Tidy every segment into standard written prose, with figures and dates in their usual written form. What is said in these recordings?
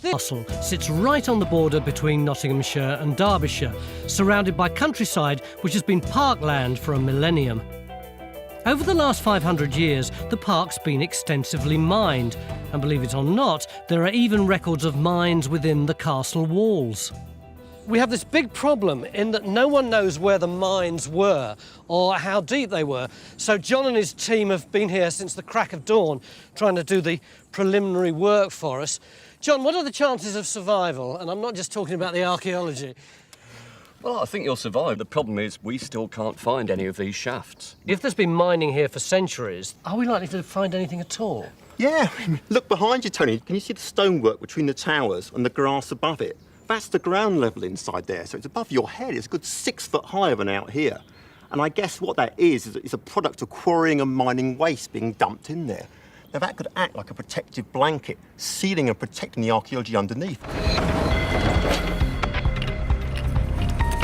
This castle sits right on the border between Nottinghamshire and Derbyshire, surrounded by countryside which has been parkland for a millennium. Over the last 500 years, the park's been extensively mined, and believe it or not, there are even records of mines within the castle walls. We have this big problem in that no one knows where the mines were or how deep they were. So John and his team have been here since the crack of dawn trying to do the preliminary work for us. John, what are the chances of survival? And I'm not just talking about the archaeology. Well, I think you'll survive. The problem is we still can't find any of these shafts. If there's been mining here for centuries, are we likely to find anything at all? Yeah, look behind you, Tony. Can you see the stonework between the towers and the grass above it? That's the ground level inside there, so it's above your head. It's a good 6 foot higher than out here. And I guess what that is it's a product of quarrying and mining waste being dumped in there. Now that could act like a protective blanket, sealing and protecting the archaeology underneath.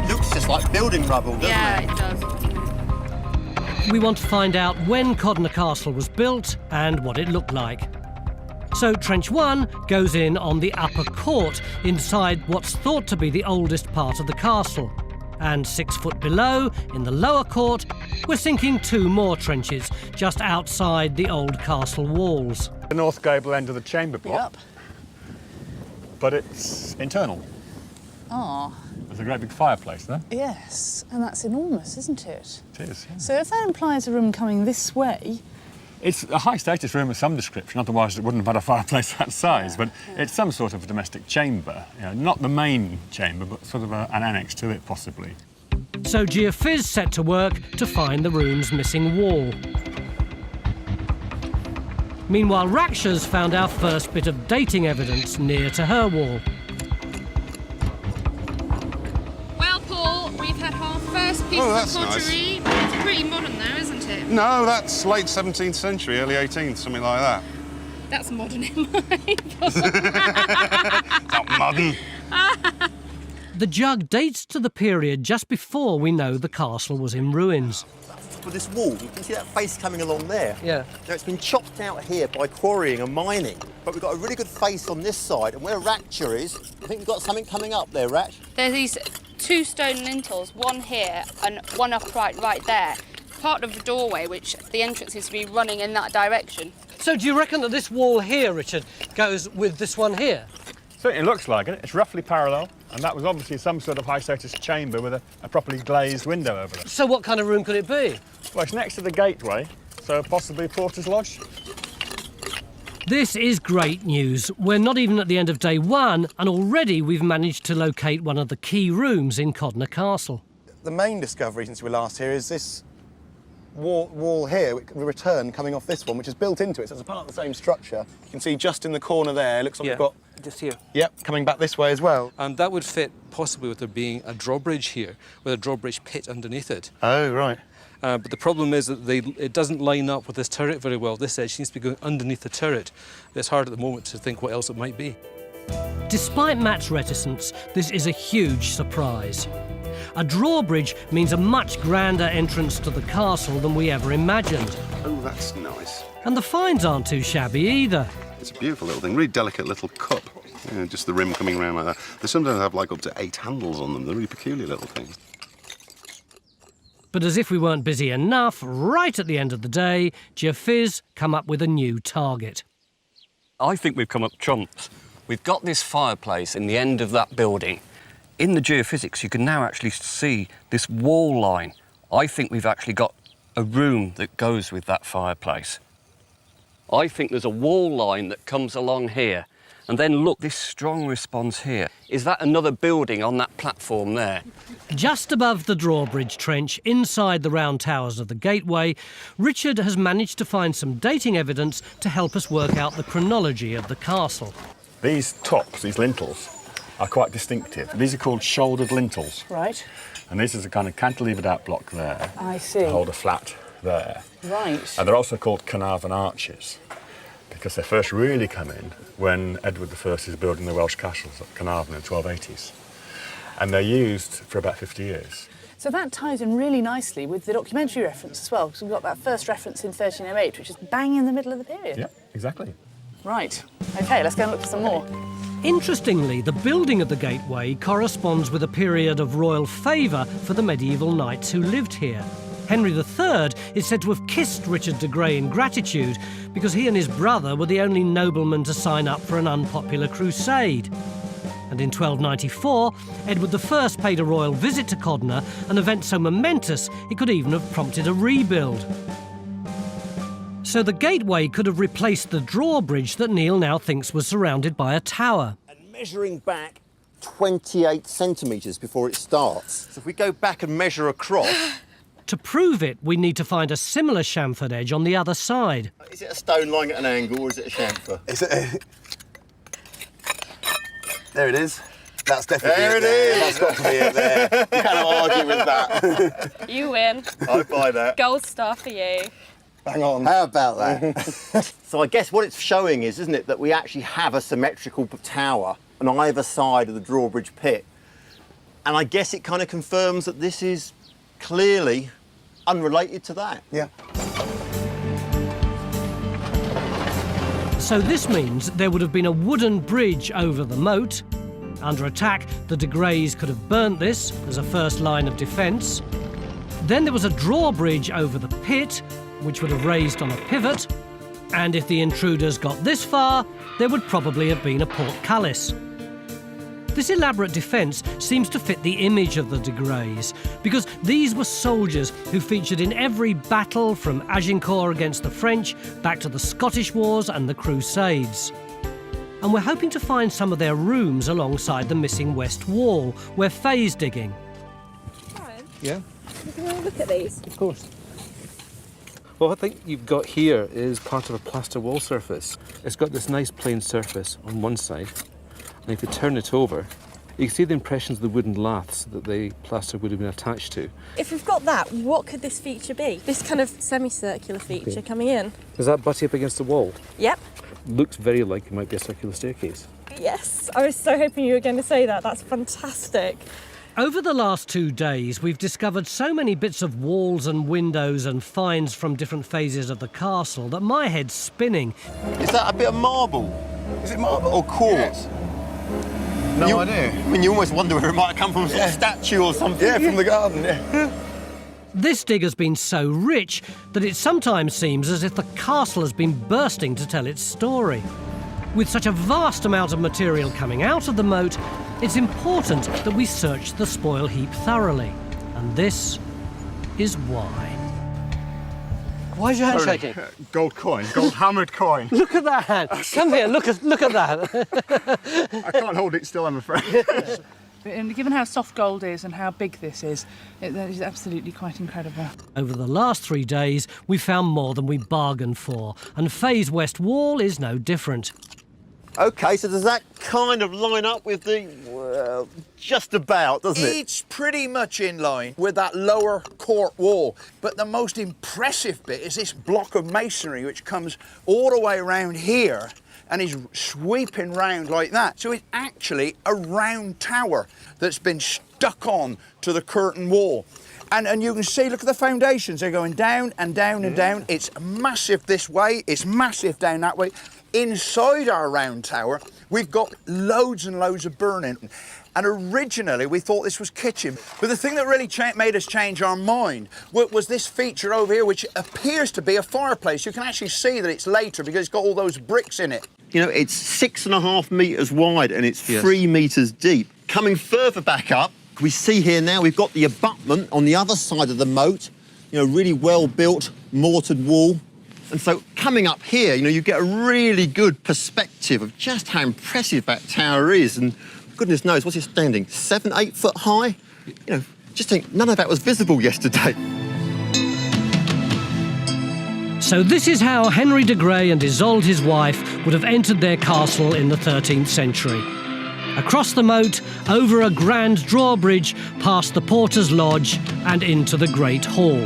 Looks just like building rubble, doesn't it? Yeah, it does. We want to find out when Codnor Castle was built and what it looked like. So Trench 1 goes in on the upper court, inside what's thought to be the oldest part of the castle. And 6 foot below, in the lower court, we're sinking 2 more trenches, just outside the old castle walls. The north gable end of the chamber block. Yep. But it's internal. Oh. There's a great big fireplace there. Yes, and that's enormous, isn't it? It is, yeah. So if that implies a room coming this way... It's a high-status room of some description, otherwise it wouldn't have had a fireplace that size, Yeah, but it's some sort of domestic chamber. You know, not the main chamber, but sort of an annex to it, possibly. So Geophys set to work to find the room's missing wall. Meanwhile, Raksha's found our first bit of dating evidence near to her wall. Well, Paul, we've had our first piece of pottery. Nice. It's pretty modern now, isn't it? No, that's late 17th century, early 18th, something like that. That's modern in my book. Not modern. The jug dates to the period just before we know the castle was in ruins. With this wall, you can see that face coming along there. Yeah. Now, it's been chopped out here by quarrying and mining, but we've got a really good face on this side, and where Ratcher is, I think we've got something coming up there, Ratch. There's these 2 stone lintels, one here and one upright right there. Part of the doorway, which the entrance seems to be running in that direction. So do you reckon that this wall here, Richard, goes with this one here? Certainly looks like it. It's roughly parallel, and that was obviously some sort of high-status chamber with a properly glazed window over it. So what kind of room could it be? Well, it's next to the gateway, so possibly Porter's Lodge. This is great news. We're not even at the end of day 1, and already we've managed to locate one of the key rooms in Codnor Castle. The main discovery since we were last here is this wall here, the return coming off this one, which is built into it, so it's a part of the same structure. You can see just in the corner there, it looks like we've got... Just here. Yep, coming back this way as well. And that would fit possibly with there being a drawbridge here, with a drawbridge pit underneath it. Oh, right. But the problem is that it doesn't line up with this turret very well. This edge seems to be going underneath the turret. It's hard at the moment to think what else it might be. Despite Matt's reticence, this is a huge surprise. A drawbridge means a much grander entrance to the castle than we ever imagined. Oh, that's nice. And the finds aren't too shabby either. It's a beautiful little thing, really delicate little cup. You know, just the rim coming around like that. They sometimes have like up to 8 handles on them. They're really peculiar little things. But as if we weren't busy enough, right at the end of the day, Geophys come up with a new target. I think we've come up trumps. We've got this fireplace in the end of that building. In the geophysics, you can now actually see this wall line. I think we've actually got a room that goes with that fireplace. I think there's a wall line that comes along here. And then look, this strong response here. Is that another building on that platform there? Just above the drawbridge trench, inside the round towers of the gateway, Richard has managed to find some dating evidence to help us work out the chronology of the castle. These tops, these lintels, are quite distinctive. These are called shouldered lintels. Right. And this is a kind of cantilevered out block there. I see. To hold a flat there. Right. And they're also called Carnarvon arches, because they first really come in when Edward I is building the Welsh castles at Carnarvon in the 1280s. And they're used for about 50 years. So that ties in really nicely with the documentary reference as well, because we've got that first reference in 1308, which is bang in the middle of the period. Yeah, exactly. Right. OK, let's go and look for some more. Interestingly, the building of the gateway corresponds with a period of royal favour for the medieval knights who lived here. Henry III is said to have kissed Richard de Grey in gratitude because he and his brother were the only noblemen to sign up for an unpopular crusade. And in 1294, Edward I paid a royal visit to Codnor, an event so momentous it could even have prompted a rebuild. So the gateway could have replaced the drawbridge that Neil now thinks was surrounded by a tower. And measuring back 28 centimetres before it starts. So if we go back and measure across... To prove it, we need to find a similar chamfered edge on the other side. Is it a stone lying at an angle or is it a chamfer? Is it There it is. That's definitely There it is. That's got to be it there. You cannot argue with that. You win. I buy that. Gold star for you. Hang on. How about that? So I guess what it's showing is, isn't it, that we actually have a symmetrical tower on either side of the drawbridge pit. And I guess it kind of confirms that this is clearly unrelated to that. Yeah. So this means there would have been a wooden bridge over the moat. Under attack, the de Greys could have burnt this as a first line of defence. Then there was a drawbridge over the pit, which would have raised on a pivot. And if the intruders got this far, there would probably have been a portcullis. This elaborate defence seems to fit the image of the de Greys, because these were soldiers who featured in every battle from Agincourt against the French back to the Scottish Wars and the Crusades. And we're hoping to find some of their rooms alongside the missing west wall, where Faye's digging. Brian, Yeah, can we have a look at these? of course. Well, what I think you've got here is part of a plaster wall surface. It's got this nice plain surface on one side. And if you turn it over, you can see the impressions of the wooden laths that the plaster would have been attached to. If we've got that, what could this feature be? This kind of semicircular feature coming in. Does that butt up against the wall? Yep. Looks very like it might be a circular staircase. Yes, I was so hoping you were going to say that. That's fantastic. Over the last 2 days, we've discovered so many bits of walls and windows and finds from different phases of the castle that my head's spinning. Is that a bit of marble? Is it marble? Or quartz? No idea. I mean, you almost wonder where it might have come from, a statue or something. Yeah, from the garden, yeah. This dig has been so rich that it sometimes seems as if the castle has been bursting to tell its story. With such a vast amount of material coming out of the moat, it's important that we search the spoil heap thoroughly. And this is why. Why is your hand shaking? Gold coin, gold hammered coin. Look at that hand. Come here, look at that. I can't hold it still, I'm afraid. And given how soft gold is and how big this is, that is absolutely quite incredible. Over the last 3 days, we found more than we bargained for, and Faye's west wall is no different. OK, so does that kind of line up with the... well, just about, doesn't it? It's pretty much in line with that lower court wall. But the most impressive bit is this block of masonry which comes all the way around here and is sweeping round like that. So it's actually a round tower that's been stuck on to the curtain wall. And you can see, look at the foundations. They're going down and down and down. It's massive this way. It's massive down that way. Inside our round tower, we've got loads and loads of burning. And originally, we thought this was kitchen. But the thing that really made us change our mind was this feature over here, which appears to be a fireplace. You can actually see that it's later because it's got all those bricks in it. You know, it's 6.5 metres wide and it's 3 metres deep. Coming further back up, we see here now we've got the abutment on the other side of the moat. You know, really well-built, mortared wall. And so coming up here, you know, you get a really good perspective of just how impressive that tower is. And goodness knows, what's it standing? 7, 8 foot high? You know, just think none of that was visible yesterday. So this is how Henry de Grey and Isolde, his wife, would have entered their castle in the 13th century. Across the moat, over a grand drawbridge, past the porter's lodge and into the Great Hall.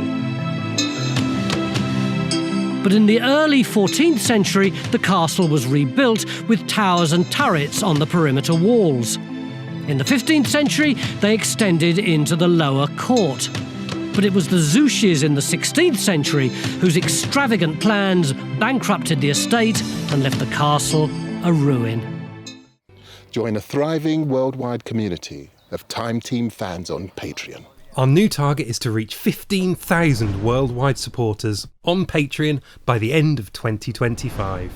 But in the early 14th century, the castle was rebuilt with towers and turrets on the perimeter walls. In the 15th century, they extended into the lower court. But it was the Zouches in the 16th century whose extravagant plans bankrupted the estate and left the castle a ruin. Join a thriving worldwide community of Time Team fans on Patreon. Our new target is to reach 15,000 worldwide supporters on Patreon by the end of 2025.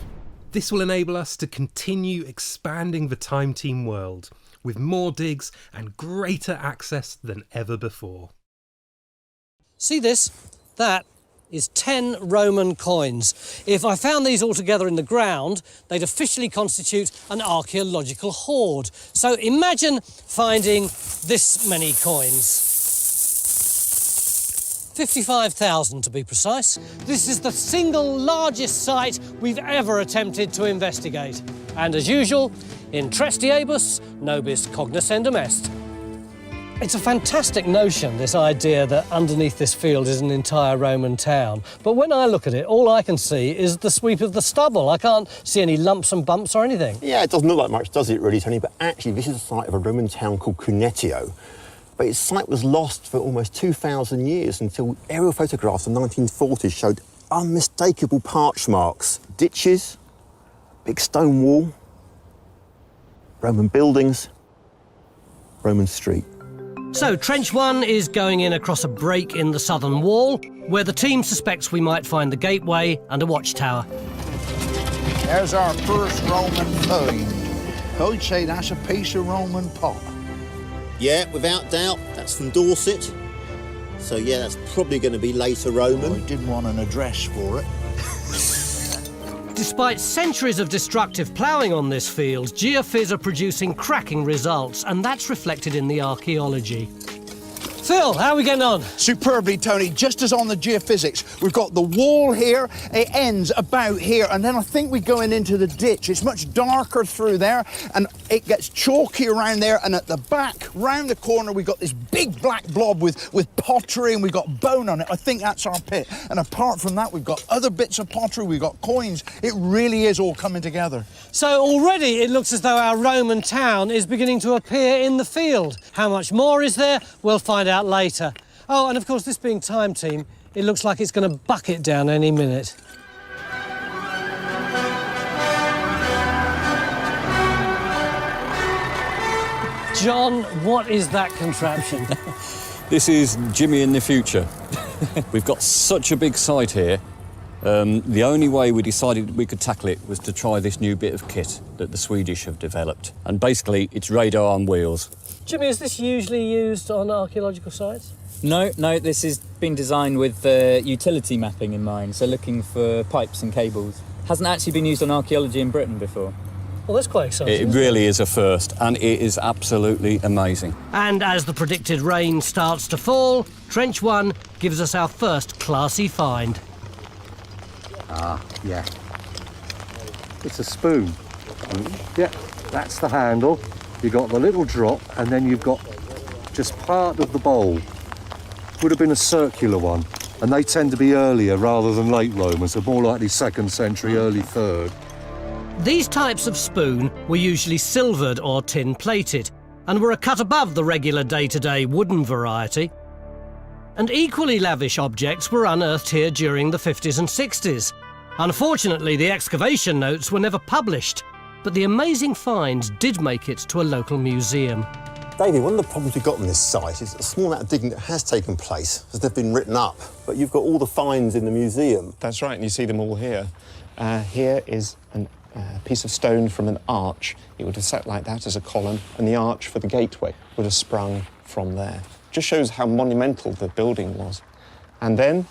This will enable us to continue expanding the Time Team world with more digs and greater access than ever before. See this? That is 10 Roman coins. If I found these all together in the ground, they'd officially constitute an archaeological hoard. So imagine finding this many coins. 55,000 to be precise. This is the single largest site we've ever attempted to investigate. And as usual, in Trestiebus, nobis cognoscendum est. It's a fantastic notion, this idea that underneath this field is an entire Roman town. But when I look at it, all I can see is the sweep of the stubble. I can't see any lumps and bumps or anything. Yeah, it doesn't look like much, does it really, Tony? But actually, this is the site of a Roman town called Cunetio. But its site was lost for almost 2,000 years until aerial photographs of the 1940s showed unmistakable parch marks. Ditches, big stone wall, Roman buildings, Roman street. So Trench 1 is going in across a break in the southern wall, where the team suspects we might find the gateway and a watchtower. There's our first Roman find. I'd say that's a piece of Roman pot. Yeah, without doubt, that's from Dorset. So yeah, that's probably going to be later Roman. I didn't want an address for it. Despite centuries of destructive ploughing on this field, geophys are producing cracking results, and that's reflected in the archaeology. Phil, how are we getting on? Superbly, Tony. Just as on the geophysics, we've got the wall here, it ends about here, and then I think we're going into the ditch. It's much darker through there, and it gets chalky around there, and at the back, round the corner, we've got this big black blob with pottery, and we've got bone on it. I think that's our pit. And apart from that, we've got other bits of pottery, we've got coins. It really is all coming together. So already it looks as though our Roman town is beginning to appear in the field. How much more is there? We'll find out later. Oh, and of course, this being Time Team, it looks like it's going to bucket down any minute. John, what is that contraption? This is Jimmy in the future. We've got such a big site here. The only way we decided we could tackle it was to try this new bit of kit that the Swedish have developed. And basically, it's radar on wheels. Jimmy, is this usually used on archaeological sites? No, this has been designed with utility mapping in mind, so looking for pipes and cables. Hasn't actually been used on archaeology in Britain before. Well, that's quite exciting. It really is a first, and it is absolutely amazing. And as the predicted rain starts to fall, Trench 1 gives us our first classy find. Ah, yeah. It's a spoon. Yeah, that's the handle. You've got the little drop, and then you've got just part of the bowl. Would have been a circular one, and they tend to be earlier rather than late Roman, so more likely 2nd century, early 3rd. These types of spoon were usually silvered or tin-plated, and were a cut above the regular day-to-day wooden variety. And equally lavish objects were unearthed here during the 50s and 60s. Unfortunately, the excavation notes were never published, but the amazing finds did make it to a local museum. David, one of the problems we've got on this site is a small amount of digging that has taken place as they've been written up, but you've got all the finds in the museum. That's right, and you see them all here. Here is a piece of stone from an arch. It would have sat like that as a column, and the arch for the gateway would have sprung from there. Just shows how monumental the building was. And then,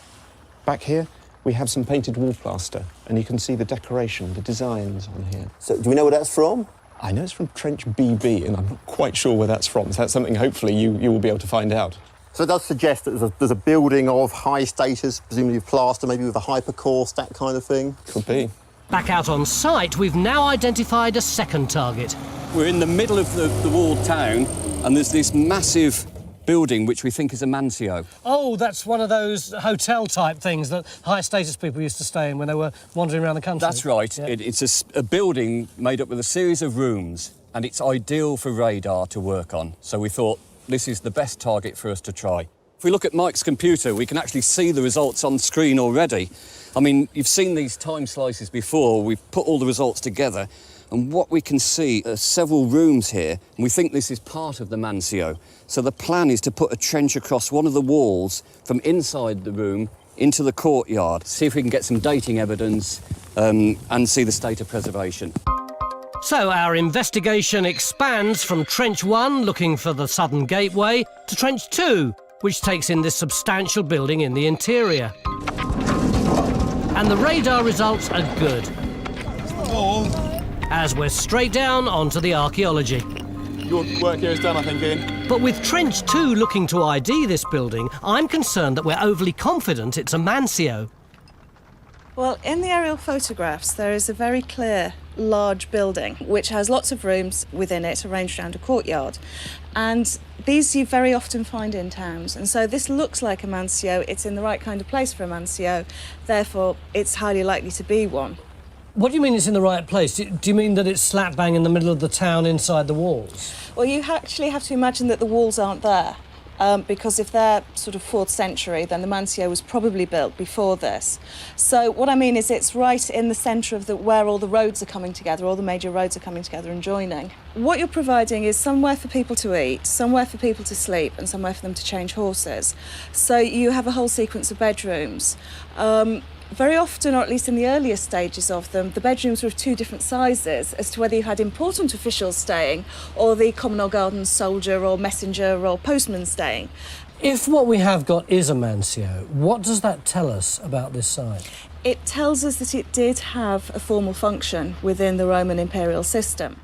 back here, we have some painted wall plaster, and you can see the decoration, the designs on here. So, do we know where that's from? I know it's from Trench BB, and I'm not quite sure where that's from, so that's something hopefully you will be able to find out. So it does suggest that there's a building of high status, presumably plaster, maybe with a hypercourse, that kind of thing? Could be. Back out on site, we've now identified a second target. We're in the middle of the walled town, and there's this massive building which we think is a mansio. Oh, that's one of those hotel-type things that high-status people used to stay in when they were wandering around the country. That's right. Yeah. It's a building made up with a series of rooms, and it's ideal for radar to work on. So we thought this is the best target for us to try. If we look at Mike's computer, we can actually see the results on the screen already. I mean, you've seen these time slices before. We've put all the results together, and what we can see are several rooms here, and we think this is part of the Mancio. So the plan is to put a trench across one of the walls from inside the room into the courtyard, see if we can get some dating evidence and see the state of preservation. So our investigation expands from Trench 1, looking for the southern gateway, to Trench 2, which takes in this substantial building in the interior. And the radar results are good, as we're straight down onto the archaeology. Your work here is done, I think, Ian. But with Trench 2 looking to ID this building, I'm concerned that we're overly confident it's a Mancio. Well, in the aerial photographs, there is a very clear, large building which has lots of rooms within it arranged around a courtyard. And these you very often find in towns. And so this looks like a Mancio. It's in the right kind of place for a Mancio. Therefore, it's highly likely to be one. What do you mean it's in the right place? Do you mean that it's slap bang in the middle of the town inside the walls? Well, you actually have to imagine that the walls aren't there. Because if they're sort of 4th century, then the Mancio was probably built before this. So what I mean is it's right in the centre of where all the roads are coming together, all the major roads are coming together and joining. What you're providing is somewhere for people to eat, somewhere for people to sleep, and somewhere for them to change horses. So you have a whole sequence of bedrooms. Very often, or at least in the earlier stages of them, the bedrooms were of 2 different sizes as to whether you had important officials staying or the common or garden soldier or messenger or postman staying. If what we have got is a Mancio, what does that tell us about this site? It tells us that it did have a formal function within the Roman imperial system.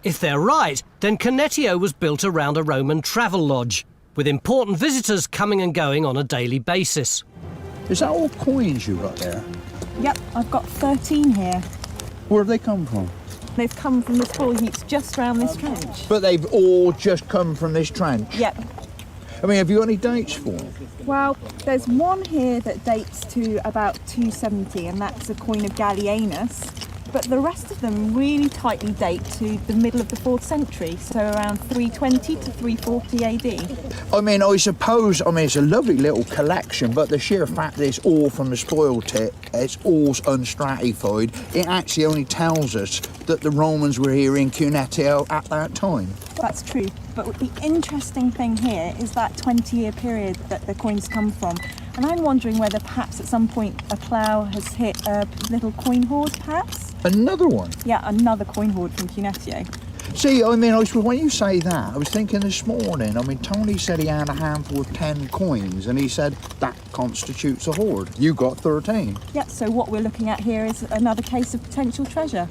If they're right, then Canetio was built around a Roman travel lodge, with important visitors coming and going on a daily basis. Is that all coins you got there? Yep, I've got 13 here. Where have they come from? They've come from the coal heaps just round this trench. But they've all just come from this trench? Yep. I mean, have you got any dates for them? Well, there's one here that dates to about 270, and that's a coin of Gallienus. But the rest of them really tightly date to the middle of the 4th century, so around 320 to 340 AD. I mean, I suppose, it's a lovely little collection, but the sheer fact that it's all from the spoil tip, it's all unstratified, it actually only tells us that the Romans were here in Cunetio at that time. That's true, but the interesting thing here is that 20-year period that the coins come from. And I'm wondering whether perhaps at some point a plough has hit a little coin hoard, perhaps? Another one? Yeah, another coin hoard from Cunetio. See, when you say that, I was thinking this morning, Tony said he had a handful of 10 coins, and he said that constitutes a hoard. You got 13. Yeah, so what we're looking at here is another case of potential treasure.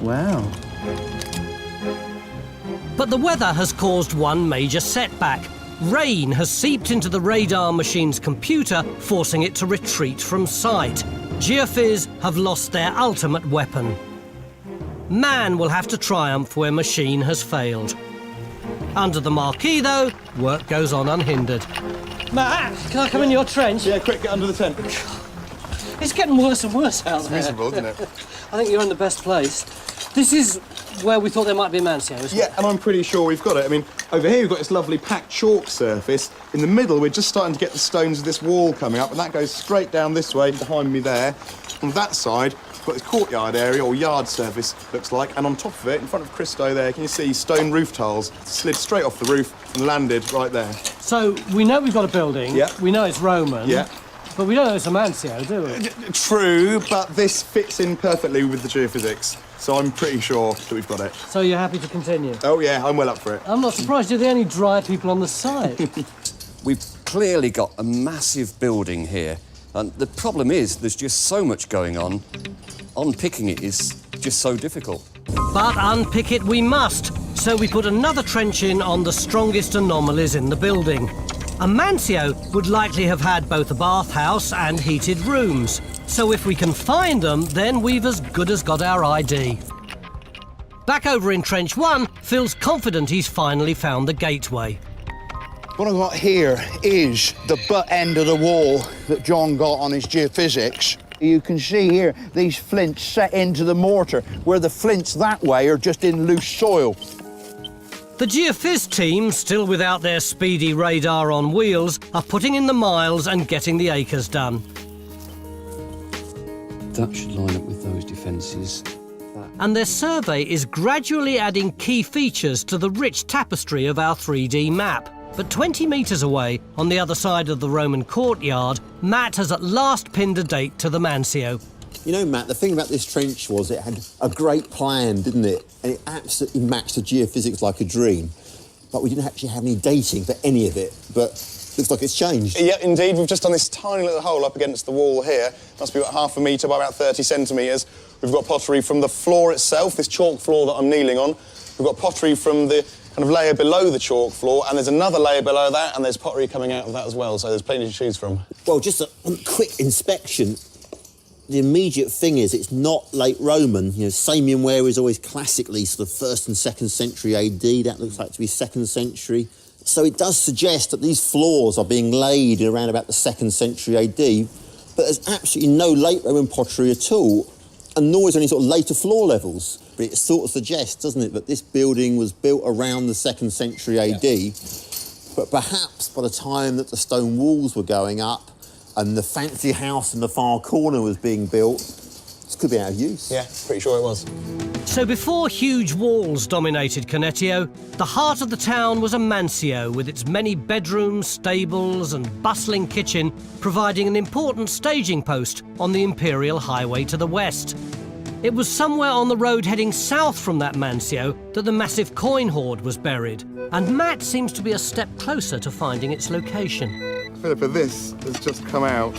Wow. But the weather has caused one major setback. Rain has seeped into the radar machine's computer, forcing it to retreat from sight. Geophys have lost their ultimate weapon. Man will have to triumph where machine has failed. Under the marquee, though, work goes on unhindered. Matt, can I come in your trench? Yeah, quick, get under the tent. It's getting worse and worse out there. It's miserable, isn't it? I think you're in the best place. This is where we thought there might be a Mancio, isn't it? Yeah, and I'm pretty sure we've got it. Over here we've got this lovely packed chalk surface. In the middle, we're just starting to get the stones of this wall coming up, and that goes straight down this way, behind me there. On that side, we've got this courtyard area, or yard surface, looks like, and on top of it, in front of Christo there, can you see stone roof tiles slid straight off the roof and landed right there. So, we know we've got a building. Yeah. We know it's Roman. Yeah. But we don't know it's a Mancio, do we? True, but this fits in perfectly with the geophysics, so I'm pretty sure that we've got it. So you're happy to continue? Oh yeah, I'm well up for it. I'm not surprised. You're the only dry people on the site. We've clearly got a massive building here, and the problem is there's just so much going on. Unpicking it is just so difficult. But unpick it we must, so we put another trench in on the strongest anomalies in the building. A Mancio would likely have had both a bathhouse and heated rooms. So if we can find them, then we've as good as got our ID. Back over in Trench 1, Phil's confident he's finally found the gateway. What I've got here is the butt end of the wall that John got on his geophysics. You can see here these flints set into the mortar, where the flints that way are just in loose soil. The geophys team, still without their speedy radar on wheels, are putting in the miles and getting the acres done. That should line up with those defences. And their survey is gradually adding key features to the rich tapestry of our 3D map. But 20 metres away, on the other side of the Roman courtyard, Matt has at last pinned a date to the Mancio. You know, Matt, the thing about this trench was it had a great plan, didn't it? And it absolutely matched the geophysics like a dream. But we didn't actually have any dating for any of it. But looks like it's changed. Yeah, indeed. We've just done this tiny little hole up against the wall here. Must be about half a metre by about 30 centimetres. We've got pottery from the floor itself, this chalk floor that I'm kneeling on. We've got pottery from the kind of layer below the chalk floor, and there's another layer below that, and there's pottery coming out of that as well, so there's plenty to choose from. Well, just a quick inspection, the immediate thing is it's not late Roman. You know, Samian ware is always classically sort of 1st and 2nd century AD. That looks like to be 2nd century. So it does suggest that these floors are being laid around about the 2nd century AD, but there's absolutely no late Roman pottery at all, and nor is there any sort of later floor levels. But it sort of suggests, doesn't it, that this building was built around the 2nd century AD, but perhaps by the time that the stone walls were going up and the fancy house in the far corner was being built, this could be out of use. Yeah, pretty sure it was. So before huge walls dominated Canetio, the heart of the town was a mancio with its many bedrooms, stables and bustling kitchen, providing an important staging post on the imperial highway to the west. It was somewhere on the road heading south from that mancio that the massive coin hoard was buried, and Matt seems to be a step closer to finding its location. Philippa, this has just come out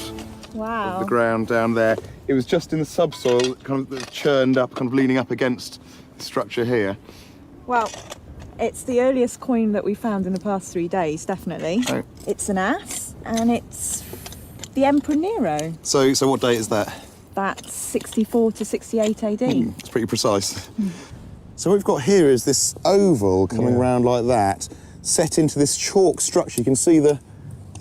Wow. of the ground down there. It was just in the subsoil, kind of churned up, kind of leaning up against the structure here. Well, it's the earliest coin that we found in the past 3 days, definitely. Oh. It's an ass, and it's the Emperor Nero. So what date is that? That's 64 to 68 AD. It's pretty precise. So what we've got here is this oval coming round like that, set into this chalk structure. You can see the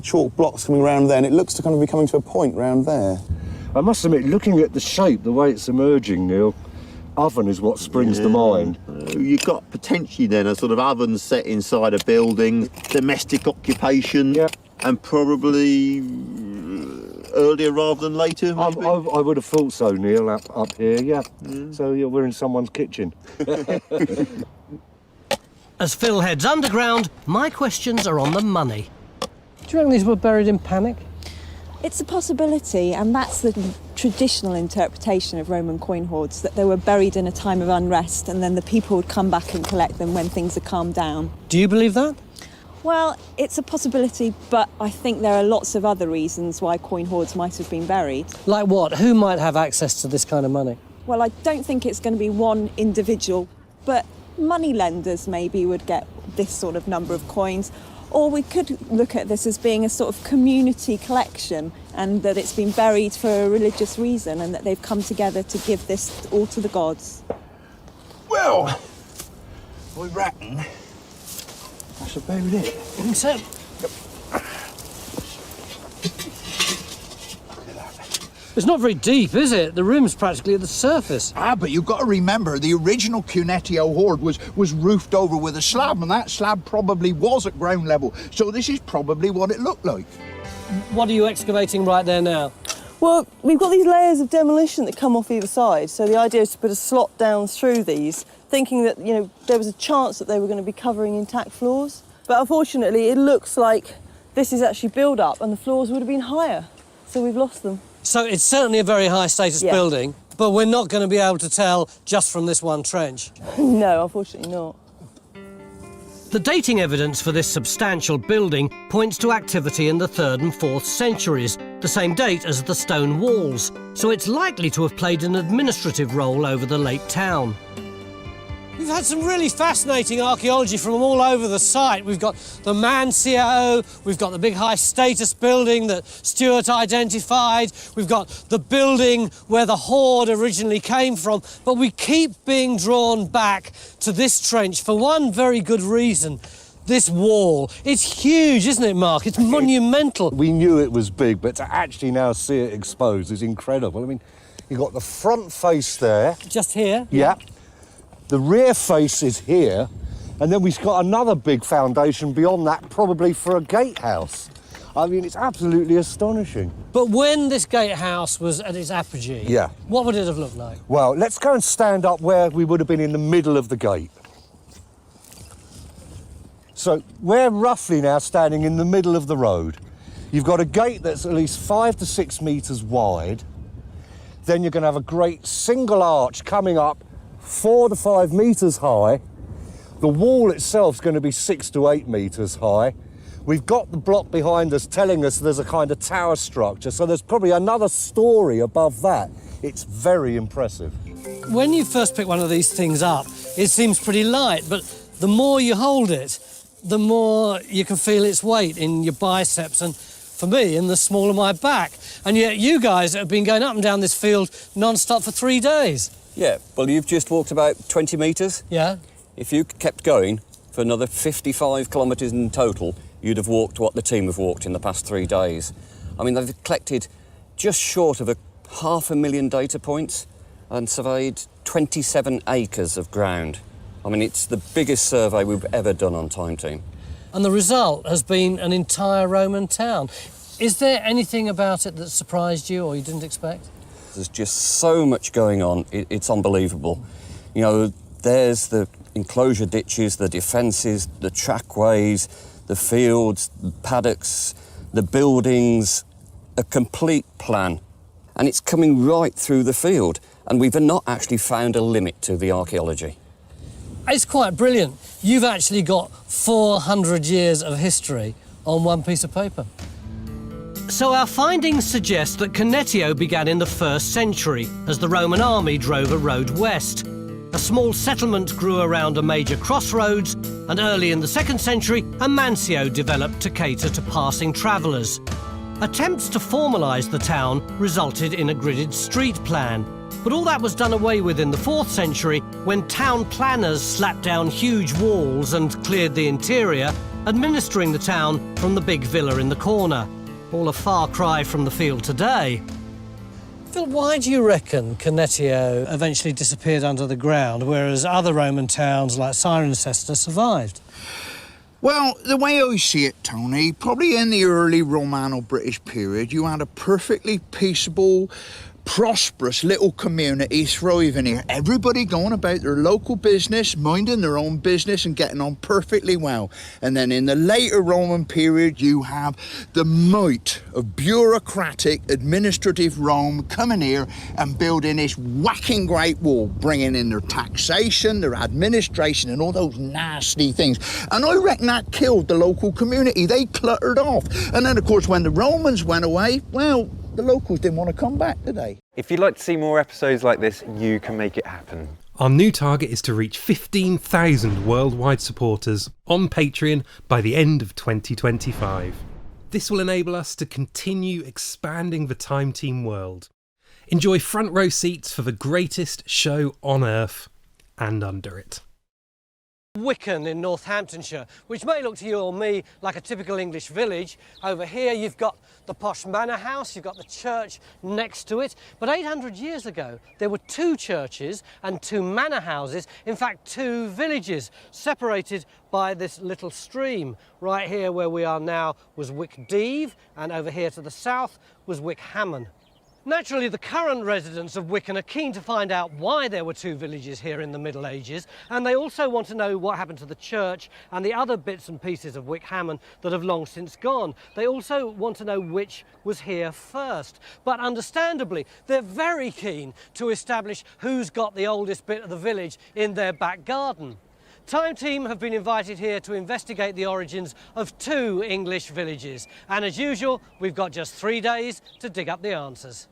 chalk blocks coming around there, and it looks to kind of be coming to a point round there. I must admit, looking at the shape, the way it's emerging, Neil, oven is what springs to mind. You've got potentially then a sort of oven set inside a building, domestic occupation, and probably earlier rather than later. I would have thought so, Neil, up here, yeah. So yeah, we're in someone's kitchen. As Phil heads underground, my questions are on the money. Do you reckon these were buried in panic? It's a possibility, and that's the traditional interpretation of Roman coin hoards, that they were buried in a time of unrest and then the people would come back and collect them when things had calmed down. Do you believe that? Well, it's a possibility, but I think there are lots of other reasons why coin hoards might have been buried. Like what? Who might have access to this kind of money? Well, I don't think it's going to be one individual, but money lenders maybe would get this sort of number of coins. Or we could look at this as being a sort of community collection, and that it's been buried for a religious reason and that they've come together to give this all to the gods. Well, we reckon that's about it. So, it's not very deep, is it? The room's practically at the surface. Ah, but you've got to remember, the original Cunetio hoard was roofed over with a slab, and that slab probably was at ground level. So this is probably what it looked like. What are you excavating right there now? Well, we've got these layers of demolition that come off either side, so the idea is to put a slot down through these, thinking that, you know, there was a chance that they were going to be covering intact floors. But unfortunately, it looks like this is actually build-up, and the floors would have been higher, so we've lost them. So it's certainly a very high status building, but we're not going to be able to tell just from this one trench. No, unfortunately not. The dating evidence for this substantial building points to activity in the 3rd and 4th centuries, the same date as the stone walls, so it's likely to have played an administrative role over the late town. We've had some really fascinating archaeology from all over the site. We've got the Mancio, we've got the big high-status building that Stuart identified, we've got the building where the hoard originally came from, but we keep being drawn back to this trench for one very good reason. This wall. It's huge, isn't it, Mark? It's monumental. We knew it was big, but to actually now see it exposed is incredible. I mean, you've got the front face there. Just here? Yeah. The rear face is here, And then we've got another big foundation beyond that, probably for a gatehouse. I mean, it's absolutely astonishing. But when this gatehouse was at its apogee, Yeah. what would it have looked like? Well, let's go and stand up where we would have been in the middle of the gate. So we're roughly now standing in the middle of the road. You've got a gate that's at least 5 to 6 metres wide. Then you're going to have a great single arch coming up 4 to 5 metres high. The wall itself's going to be 6 to 8 metres high. We've got the block behind us telling us there's a kind of tower structure, so there's probably another story above that. It's very impressive. When you first pick one of these things up, it seems pretty light, but the more you hold it, the more you can feel its weight in your biceps and, for me, in the small of my back. And yet you guys have been going up and down this field non-stop for 3 days. Yeah, well, you've just walked about 20 metres. Yeah. If you kept going for another 55 kilometres in total, you'd have walked what the team have walked in the past 3 days. I mean, they've collected just short of 500,000 data points and surveyed 27 acres of ground. I mean, it's the biggest survey we've ever done on Time Team. And the result has been an entire Roman town. Is there anything about it that surprised you or you didn't expect? There's just so much going on, it's unbelievable. You know, there's the enclosure ditches, the defences, the trackways, the fields, the paddocks, the buildings, a complete plan. And it's coming right through the field. And we've not actually found a limit to the archaeology. It's quite brilliant. You've actually got 400 years of history on one piece of paper. So our findings suggest that Cannetio began in the 1st century as the Roman army drove a road west. A small settlement grew around a major crossroads, and early in the 2nd century, a mansio developed to cater to passing travellers. Attempts to formalise the town resulted in a gridded street plan, but all that was done away with in the 4th century when town planners slapped down huge walls and cleared the interior, administering the town from the big villa in the corner. All a far cry from the field today. Phil, why do you reckon Cannetio eventually disappeared under the ground, whereas other Roman towns like Cirencester survived? Well, the way I see it, Tony, probably in the early Romano-British period, you had a perfectly peaceable, prosperous little community thriving here. Everybody going about their local business, minding their own business and getting on perfectly well. And then in the later Roman period, you have the might of bureaucratic, administrative Rome coming here and building this whacking great wall, bringing in their taxation, their administration and all those nasty things. And I reckon that killed the local community. They cluttered off. And then, of course, when the Romans went away, well, the locals didn't want to come back, did they? If you'd like to see more episodes like this, you can make it happen. Our new target is to reach 15,000 worldwide supporters on Patreon by the end of 2025. This will enable us to continue expanding the Time Team world. Enjoy front row seats for the greatest show on Earth and under it. Wicken in Northamptonshire, which may look to you or me like a typical English village. Over here you've got the posh manor house, you've got the church next to it. But 800 years ago there were 2 churches and 2 manor houses, in fact 2 villages, separated by this little stream. Right here where we are now was Wick Deeve, and over here to the south was Wick Hammon. Naturally, the current residents of Wicken are keen to find out why there were 2 villages here in the Middle Ages, and they also want to know what happened to the church and the other bits and pieces of Wick Hammon that have long since gone. They also want to know which was here first. But understandably, they're very keen to establish who's got the oldest bit of the village in their back garden. Time Team have been invited here to investigate the origins of 2 English villages, and as usual, we've got just 3 days to dig up the answers.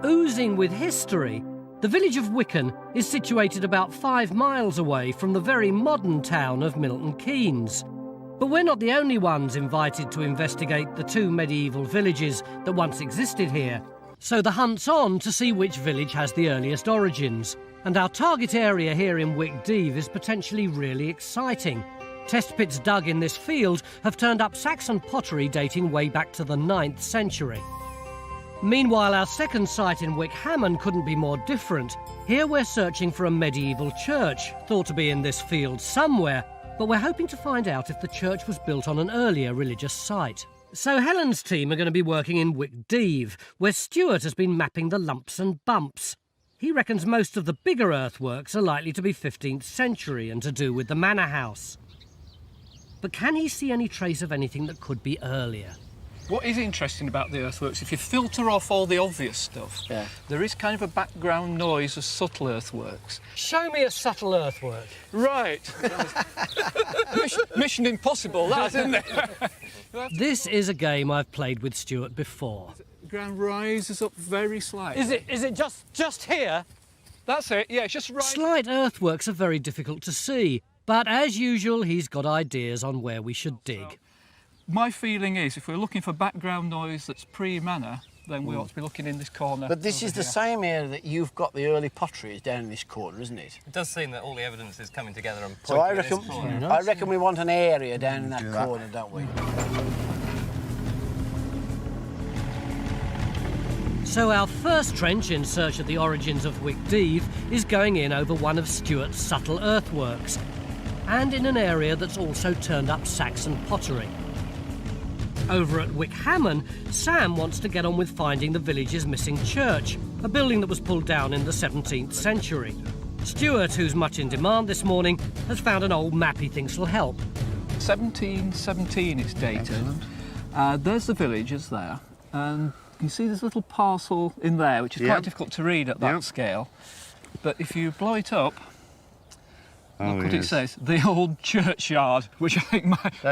Oozing with history, the village of Wicken is situated about 5 miles away from the very modern town of Milton Keynes. But we're not the only ones invited to investigate the 2 medieval villages that once existed here. So the hunt's on to see which village has the earliest origins. And our target area here in Wick Deeve is potentially really exciting. Test pits dug in this field have turned up Saxon pottery dating way back to the 9th century. Meanwhile, our second site in Wickhammon couldn't be more different. Here we're searching for a medieval church, thought to be in this field somewhere, but we're hoping to find out if the church was built on an earlier religious site. So Helen's team are going to be working in Wickdeeve, where Stuart has been mapping the lumps and bumps. He reckons most of the bigger earthworks are likely to be 15th century and to do with the manor house. But can he see any trace of anything that could be earlier? What is interesting about the earthworks, if you filter off all the obvious stuff, there is kind of a background noise of subtle earthworks. Show me a subtle earthwork. Right. Mission impossible, that, isn't it? This is a game I've played with Stuart before. The ground rises up very slightly. Is it just here? That's it, yeah, it's just right. Slight earthworks are very difficult to see, but as usual, he's got ideas on where we should dig. My feeling is, if we're looking for background noise that's pre-manor, then we ought to be looking in this corner. But this is the same area that you've got the early potteries down in this corner, isn't it? It does seem that all the evidence is coming together and So I pointing at this corner. reckon we want an area down in that corner, don't we? So our first trench in search of the origins of Wickdeeve is going in over one of Stuart's subtle earthworks, and in an area that's also turned up Saxon pottery. Over at Wickhammon, Sam wants to get on with finding the village's missing church, a building that was pulled down in the 17th century. Stuart, who's much in demand this morning, has found an old map he thinks will help. 1717 it's dated. There's the village, is there, and you can see this little parcel in there, which is quite difficult to read at that scale. But if you blow it up, look what it says, the old churchyard, which I think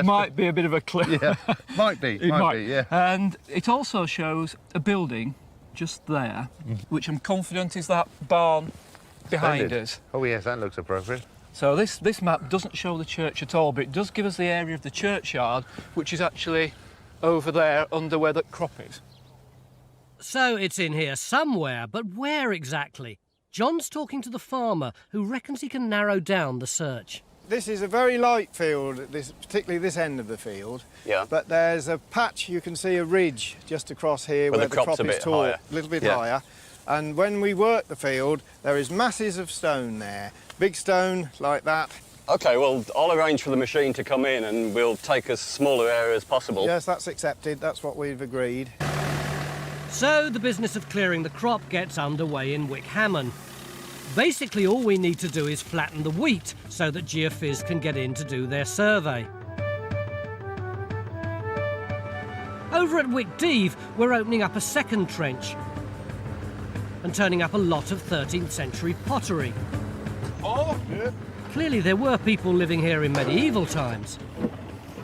might be a bit of a clue. Yeah, might be, might be, yeah. And it also shows a building just there, which I'm confident is that barn behind us. Oh yes, that looks appropriate. So this map doesn't show the church at all, but it does give us the area of the churchyard, which is actually over there under where that crop is. So it's in here somewhere, but where exactly? John's talking to the farmer, who reckons he can narrow down the search. This is a very light field, particularly this end of the field. Yeah. But there's a patch, you can see a ridge just across here where the crop is tall, a little bit higher. And when we work the field, there is masses of stone there. Big stone like that. OK, well, I'll arrange for the machine to come in and we'll take as smaller area as possible. Yes, that's accepted. That's what we've agreed. So the business of clearing the crop gets underway in Wickhammon. Basically, all we need to do is flatten the wheat so that Geophys can get in to do their survey. Over at Wickdeeve, we're opening up a second trench and turning up a lot of 13th century pottery. Oh, yeah. Clearly, there were people living here in medieval times.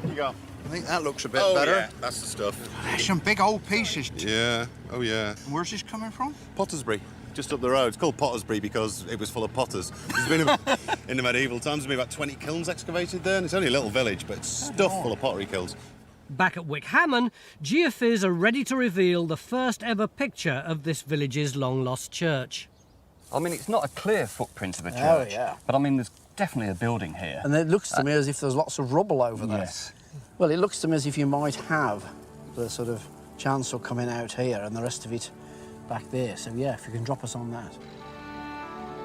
You go. I think that looks a bit better. Yeah, that's the stuff. There's some big old pieces. Yeah, oh yeah. Where's this coming from? Pottersbury, just up the road. It's called Pottersbury because it was full of potters. There's been, in the medieval times, there's been about 20 kilns excavated there, and it's only a little village, but it's stuffed full of pottery kilns. Back at Wickhammon, Geophys are ready to reveal the first ever picture of this village's long-lost church. I mean, it's not a clear footprint of a church. Oh, yeah. But I mean, there's definitely a building here. And it looks to me as if there's lots of rubble over there. Yes. Well, it looks to me as if you might have the sort of chancel coming out here and the rest of it back there. So, yeah, if you can drop us on that.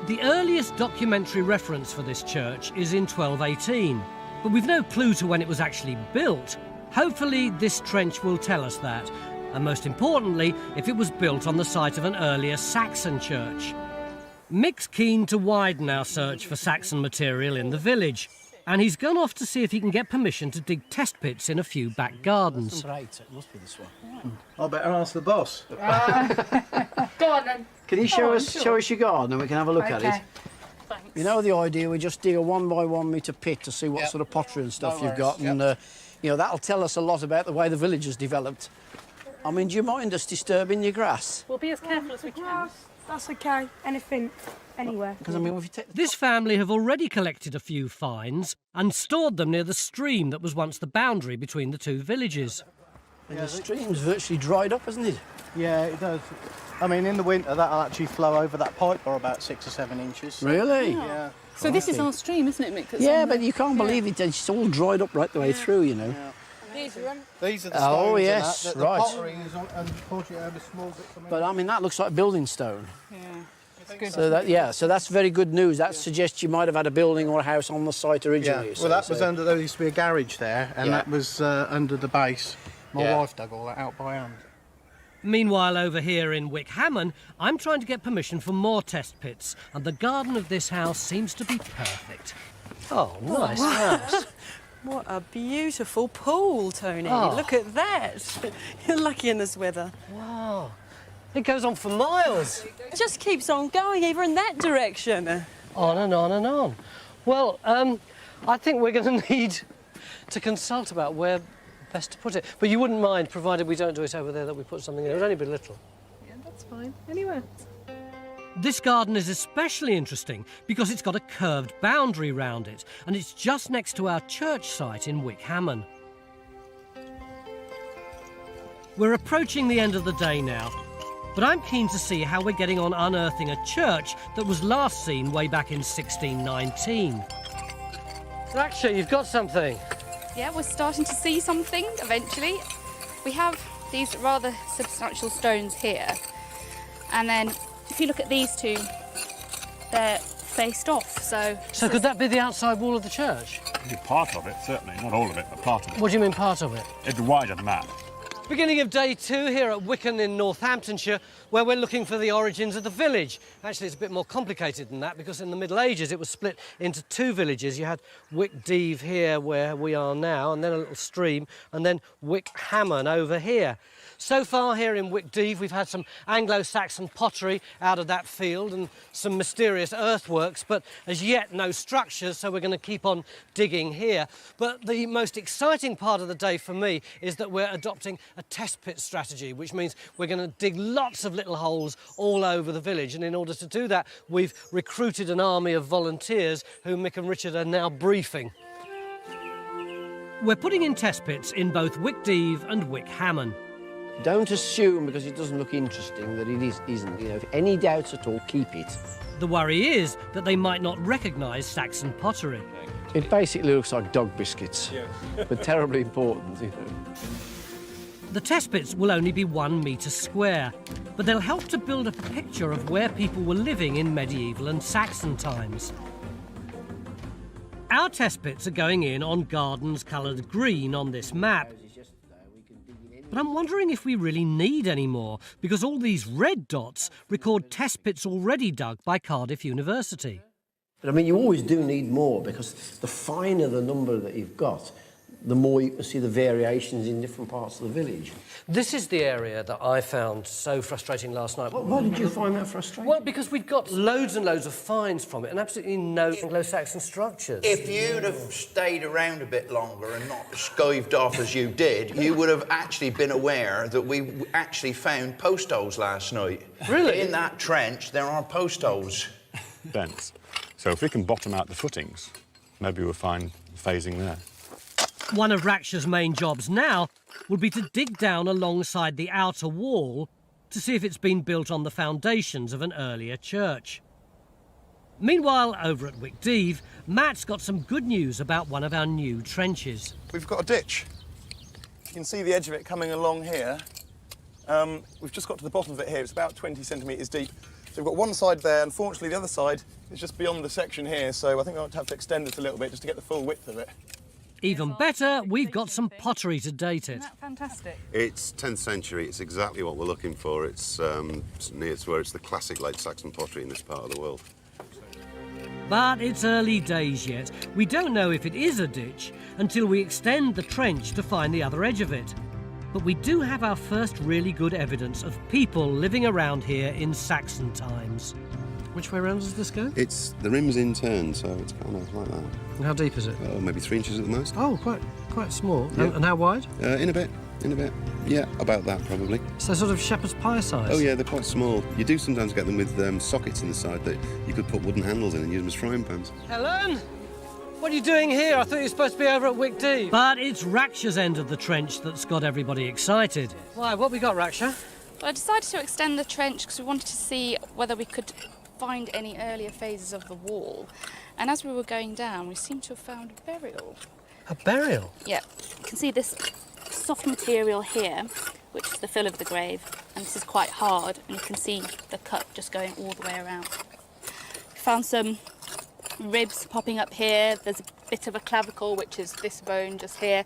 The earliest documentary reference for this church is in 1218, but we've no clue to when it was actually built. Hopefully, this trench will tell us that, and most importantly, if it was built on the site of an earlier Saxon church. Mick's keen to widen our search for Saxon material in the village, and he's gone off to see if he can get permission to dig test pits in a few back gardens. Right, it must be this one. I better ask the boss. Go on then. Can you show us your garden and we can have a look at it? Thanks. You know the idea, we just dig a 1 by 1 metre pit to see what sort of pottery and stuff you've got, and you know, that'll tell us a lot about the way the village has developed. I mean, do you mind us disturbing your grass? We'll be as careful as we can. That's okay. Anything, anywhere. Because I mean, if you take This family have already collected a few finds and stored them near the stream that was once the boundary between the two villages. And the stream's virtually dried up, hasn't it? Yeah, it does. I mean, in the winter, that'll actually flow over that pipe for about 6 or 7 inches. Really? Yeah. So this is our stream, isn't it, Mick? Yeah, but you can't believe it. It's all dried up right the way through, you know. These are them. These are the stones. Oh, yes, the right. pottery is on, unfortunately only small bits. But I mean, that looks like building stone. Yeah. It's good. So that, yeah, so that's very good news. That suggests you might have had a building or a house on the site originally. Yeah. So, Well, that was under. There used to be a garage there, and Yeah. that was under the base. My Yeah. wife dug all that out by hand. Meanwhile, over here in Wickhammon, I'm trying to get permission for more test pits, and the garden of this house seems to be perfect. Oh, nice house. What a beautiful pool, Tony. Oh. Look at that. You're lucky in this weather. Wow. It goes on for miles. It just keeps on going, even in that direction. On and on and on. Well, I think we're going to need to consult about where best to put it. But you wouldn't mind, provided we don't do it over there, that we put something in. It would only be little. Yeah, that's fine. Anywhere. This garden is especially interesting because it's got a curved boundary round it, and it's just next to our church site in Wickhammon. We're approaching the end of the day now, but I'm keen to see how we're getting on unearthing a church that was last seen way back in 1619. Raksha, you've got something. Yeah, we're starting to see something eventually. We have these rather substantial stones here, and then if you look at these two, they're faced off. So could that be the outside wall of the church? Be part of it, certainly. Not all of it, but part of it. What do you mean part of it? It'd be wider than that. Beginning of day 2 here at Wicken in Northamptonshire, where we're looking for the origins of the village. Actually, it's a bit more complicated than that, because in the Middle Ages it was split into 2 villages. You had Wickdeeve here, where we are now, and then a little stream, and then Wickhammon over here. So far here in Wickdeeve, we've had some Anglo-Saxon pottery out of that field and some mysterious earthworks, but as yet no structures, so we're going to keep on digging here. But the most exciting part of the day for me is that we're adopting a test pit strategy, which means we're going to dig lots of little holes all over the village. And in order to do that, we've recruited an army of volunteers who Mick and Richard are now briefing. We're putting in test pits in both Wickdeeve and Wickhammon. Don't assume, because it doesn't look interesting, that it isn't. You know, if any doubts at all, keep it. The worry is that they might not recognise Saxon pottery. It basically looks like dog biscuits, but terribly important. You know. The test pits will only be 1 metre square, but they'll help to build up a picture of where people were living in medieval and Saxon times. Our test pits are going in on gardens coloured green on this map. But I'm wondering if we really need any more, because all these red dots record test pits already dug by Cardiff University. But I mean, you always do need more, because the finer the number that you've got, the more you can see the variations in different parts of the village. This is the area that I found so frustrating last night. Why did you find that frustrating? Well, because we've got loads and loads of finds from it and absolutely no Anglo-Saxon structures. If you'd have stayed around a bit longer and not skived off as you did, you would have actually been aware that we actually found post holes last night. Really? In that trench, there are post holes. Dense. So if we can bottom out the footings, maybe we'll find phasing there. One of Raksha's main jobs now would be to dig down alongside the outer wall to see if it's been built on the foundations of an earlier church. Meanwhile, over at Wickdeeve, Matt's got some good news about one of our new trenches. We've got a ditch. You can see the edge of it coming along here. We've just got to the bottom of it here. It's about 20 centimetres deep. So we've got one side there. Unfortunately, the other side is just beyond the section here, so I think I'll have to extend it a little bit just to get the full width of it. Even better, we've got some pottery to date it. Isn't that fantastic? It's 10th century. It's exactly what we're looking for. It's near to where it's the classic late Saxon pottery in this part of the world. But it's early days yet. We don't know if it is a ditch until we extend the trench to find the other edge of it. But we do have our first really good evidence of people living around here in Saxon times. Which way around does this go? The rim's in turn, so it's kind of like that. And how deep is it? Oh, maybe 3 inches at the most. Oh, quite small. Yeah. And how wide? In a bit. Yeah, about that probably. So sort of shepherd's pie size? Oh yeah, they're quite small. You do sometimes get them with sockets in the side that you could put wooden handles in and use them as frying pans. Helen! What are you doing here? I thought you were supposed to be over at Wickdeeve. But it's Raksha's end of the trench that's got everybody excited. Why, what we got, Raksha? Well, I decided to extend the trench because we wanted to see whether we could find any earlier phases of the wall. And as we were going down, we seemed to have found a burial. A burial? Yeah. You can see this soft material here, which is the fill of the grave, and this is quite hard, and you can see the cut just going all the way around. We found some ribs popping up here. There's a bit of a clavicle, which is this bone just here.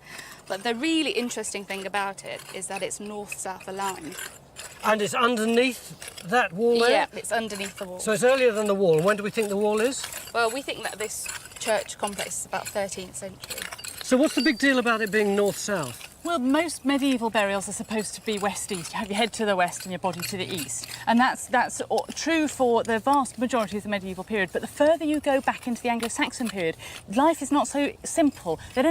But the really interesting thing about it is that it's north-south aligned. And it's underneath that wall there? Yeah, it's underneath the wall. So it's earlier than the wall. When do we think the wall is? Well, we think that this church complex is about 13th century. So what's the big deal about it being north-south? Well, most medieval burials are supposed to be west-east. You have your head to the west and your body to the east. And that's true for the vast majority of the medieval period. But the further you go back into the Anglo-Saxon period, life is not so simple. They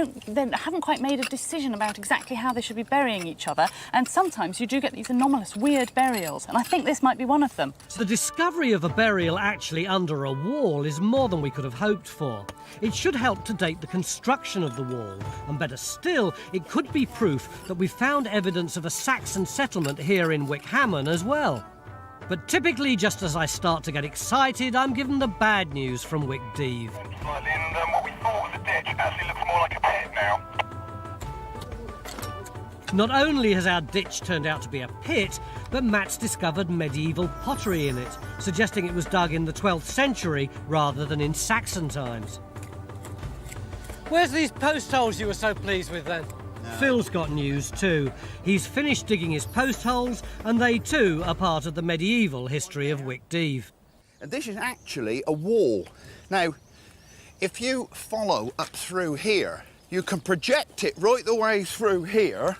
haven't quite made a decision about exactly how they should be burying each other. And sometimes you do get these anomalous, weird burials. And I think this might be one of them. The discovery of a burial actually under a wall is more than we could have hoped for. It should help to date the construction of the wall, and better still, it could be proof that we found evidence of a Saxon settlement here in Wickhammon as well. But typically, just as I start to get excited, I'm given the bad news from Wickdeave. What we thought was a ditch actually looks more like a pit now. Not only has our ditch turned out to be a pit, but Matt's discovered medieval pottery in it, suggesting it was dug in the 12th century rather than in Saxon times. Where's these post holes you were so pleased with then? Phil's got news too. He's finished digging his post holes, and they too are part of the medieval history of Wickdeave. And this is actually a wall. Now, if you follow up through here, you can project it right the way through here,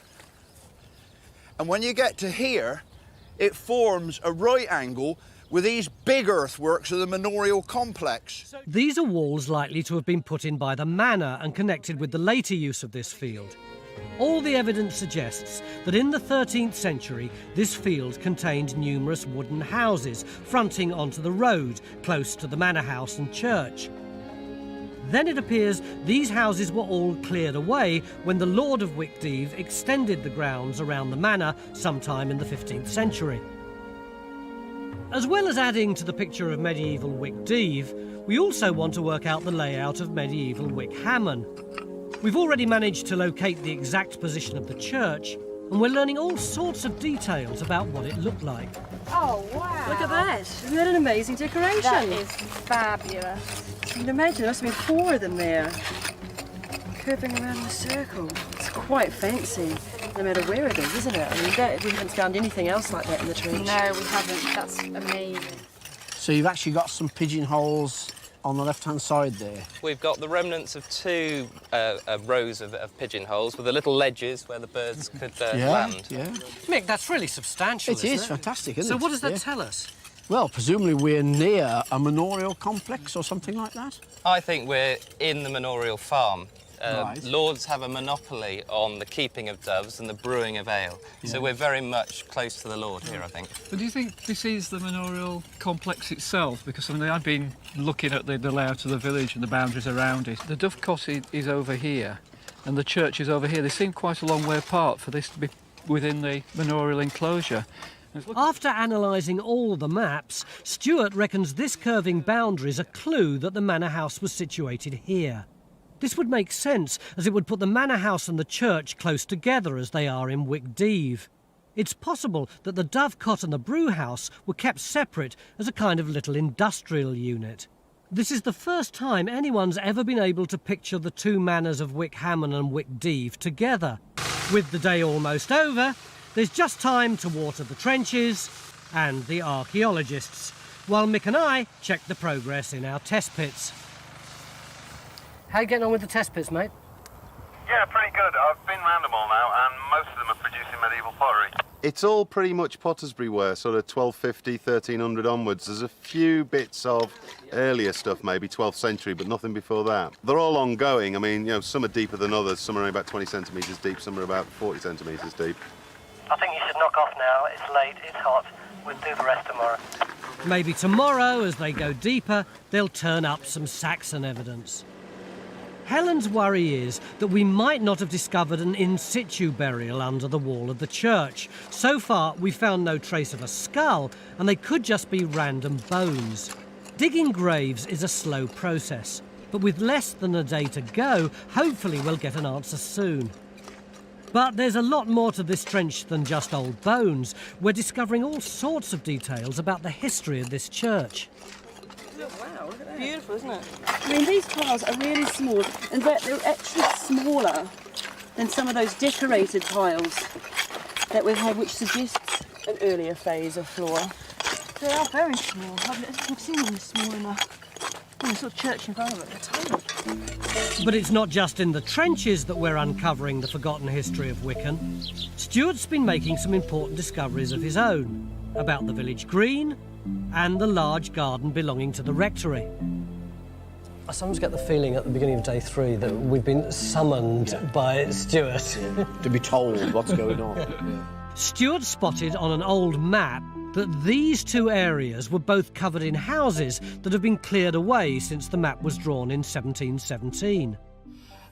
and when you get to here, it forms a right angle with these big earthworks of the manorial complex. These are walls likely to have been put in by the manor and connected with the later use of this field. All the evidence suggests that in the 13th century, this field contained numerous wooden houses fronting onto the road, close to the manor house and church. Then it appears these houses were all cleared away when the Lord of Wickdeave extended the grounds around the manor sometime in the 15th century. As well as adding to the picture of medieval Wickdeave, we also want to work out the layout of medieval Wickhammon. We've already managed to locate the exact position of the church, and we're learning all sorts of details about what it looked like. Oh, wow. Look at that. Isn't that an amazing decoration? That is fabulous. You can imagine there must have been 4 of them there, curving around in a circle. It's quite fancy, no matter where it is, isn't it? I mean, we haven't found anything else like that in the trench. No, we haven't. That's amazing. So you've actually got some pigeonholes on the left-hand side there. We've got the remnants of 2 rows of pigeonholes with the little ledges where the birds could land. Yeah. Mick, that's really substantial, It is fantastic, isn't So it? what does that Yeah. tell us? Well, presumably we're near a manorial complex or something like that. I think we're in the manorial farm. Right. Lords have a monopoly on the keeping of doves and the brewing of ale. Yeah. So we're very much close to the Lord here, I think. But do you think this is the manorial complex itself? Because I mean, I've been looking at the layout of the village and the boundaries around it. The dovecot is over here, and the church is over here. They seem quite a long way apart for this to be within the manorial enclosure. After analysing all the maps, Stuart reckons this curving boundary is a clue that the manor house was situated here. This would make sense, as it would put the manor house and the church close together as they are in Wickdeave. It's possible that the dovecot and the brew house were kept separate as a kind of little industrial unit. This is the first time anyone's ever been able to picture the 2 manors of Wickhammon and Wickdeave together. With the day almost over, there's just time to water the trenches and the archaeologists, while Mick and I check the progress in our test pits. How you getting on with the test pits, mate? Yeah, pretty good. I've been round them all now, and most of them are producing medieval pottery. It's all pretty much Pottersbury ware, sort of 1250, 1300 onwards. There's a few bits of earlier stuff, maybe 12th century, but nothing before that. They're all ongoing. I mean, you know, some are deeper than others. Some are only about 20 centimetres deep, some are about 40 centimetres deep. I think you should knock off now. It's late, it's hot. We'll do the rest tomorrow. Maybe tomorrow, as they go deeper, they'll turn up some Saxon evidence. Helen's worry is that we might not have discovered an in situ burial under the wall of the church. So far, we found no trace of a skull, and they could just be random bones. Digging graves is a slow process, but with less than a day to go, hopefully we'll get an answer soon. But there's a lot more to this trench than just old bones. We're discovering all sorts of details about the history of this church. Wow, look at that. Beautiful, isn't it? I mean, these tiles are really small, and they're actually smaller than some of those decorated tiles that we've had, which suggests an earlier phase of flora. They are very small. I've seen them small in a sort of church environment. They're tiny. But it's not just in the trenches that we're uncovering the forgotten history of Wicken. Stuart's been making some important discoveries of his own about the village green and the large garden belonging to the rectory. I sometimes get the feeling at the beginning of day 3 that we've been summoned by Stuart. To be told what's going on. Stuart spotted on an old map that these two areas were both covered in houses that have been cleared away since the map was drawn in 1717.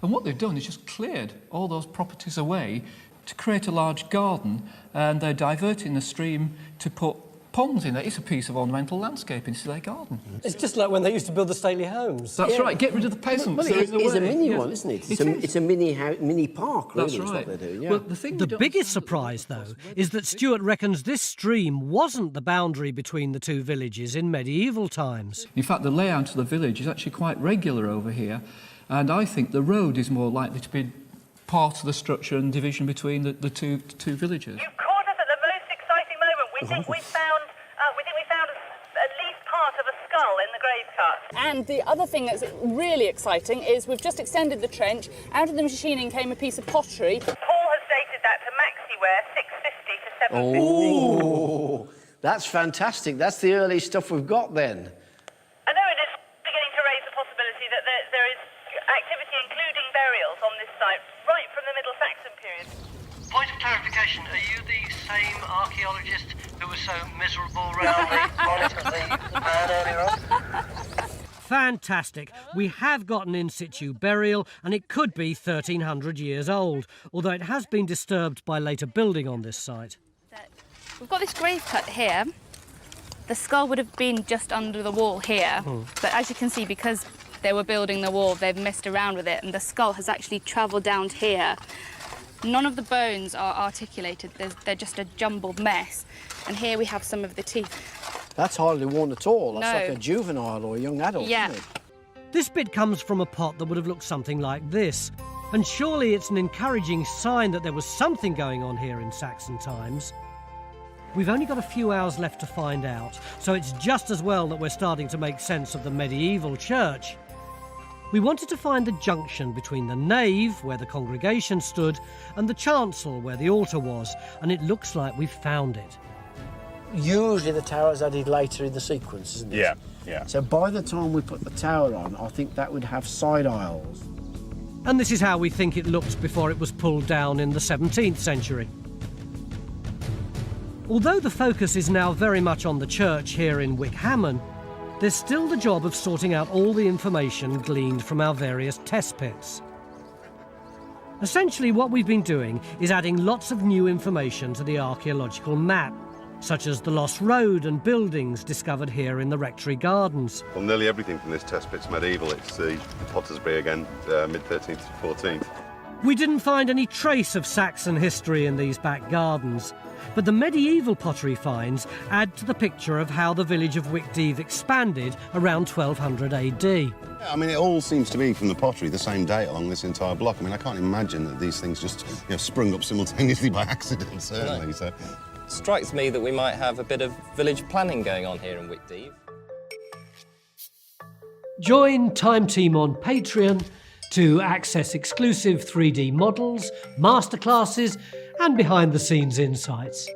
And what they've done is just cleared all those properties away to create a large garden, and they're diverting the stream to put ponds in there. It's a piece of ornamental landscape into their garden. It's just like when they used to build the stately homes. That's right, get rid of the peasants. Well, it's a mini one, isn't it? It's a mini park, really. That's right. Is what they're doing, yeah. Well, the biggest surprise, though, is that Stuart reckons this stream wasn't the boundary between the two villages in medieval times. In fact, the layout of the village is actually quite regular over here, and I think the road is more likely to be part of the structure and division between the two villages. You've caught us at the most exciting moment. We think we found at least part of a skull in the grave cut. And the other thing that's really exciting is we've just extended the trench. Out of the machining came a piece of pottery. Paul has dated that to Maxiware 650 to 750. Oh, that's fantastic. That's the early stuff we've got then. I know it is beginning to raise the possibility that there is activity, including burials, on this site, right from the Middle Saxon period. Point of clarification, are you the same archaeologist who was so miserable round the bonnet of the man earlier on? Fantastic. We have got an in-situ burial, and it could be 1,300 years old, although it has been disturbed by later building on this site. We've got this grave cut here. The skull would have been just under the wall here, but as you can see, because they were building the wall, they've messed around with it, and the skull has actually travelled down to here. None of the bones are articulated. They're just a jumbled mess. And here we have some of the teeth. That's hardly worn at all. That's No. like a juvenile or a young adult, Yeah. isn't it? This bit comes from a pot that would have looked something like this, and surely it's an encouraging sign that there was something going on here in Saxon times. We've only got a few hours left to find out, so it's just as well that we're starting to make sense of the medieval church. We wanted to find the junction between the nave, where the congregation stood, and the chancel, where the altar was, and it looks like we've found it. Usually the tower's added later in the sequence, isn't it? Yeah. So by the time we put the tower on, I think that would have side aisles. And this is how we think it looked before it was pulled down in the 17th century. Although the focus is now very much on the church here in Wickhammon, there's still the job of sorting out all the information gleaned from our various test pits. Essentially, what we've been doing is adding lots of new information to the archaeological map, such as the lost road and buildings discovered here in the rectory gardens. Well, nearly everything from this test pit's medieval. It's the Pottersbury again, mid-13th to 14th. We didn't find any trace of Saxon history in these back gardens, but the medieval pottery finds add to the picture of how the village of Wickdeave expanded around 1200 AD. Yeah, I mean, it all seems to be from the pottery the same date along this entire block. I mean, I can't imagine that these things just sprung up simultaneously by accident, certainly. No. So, Strikes me that we might have a bit of village planning going on here in Wickdeave. Join Time Team on Patreon to access exclusive 3D models, masterclasses and behind-the-scenes insights.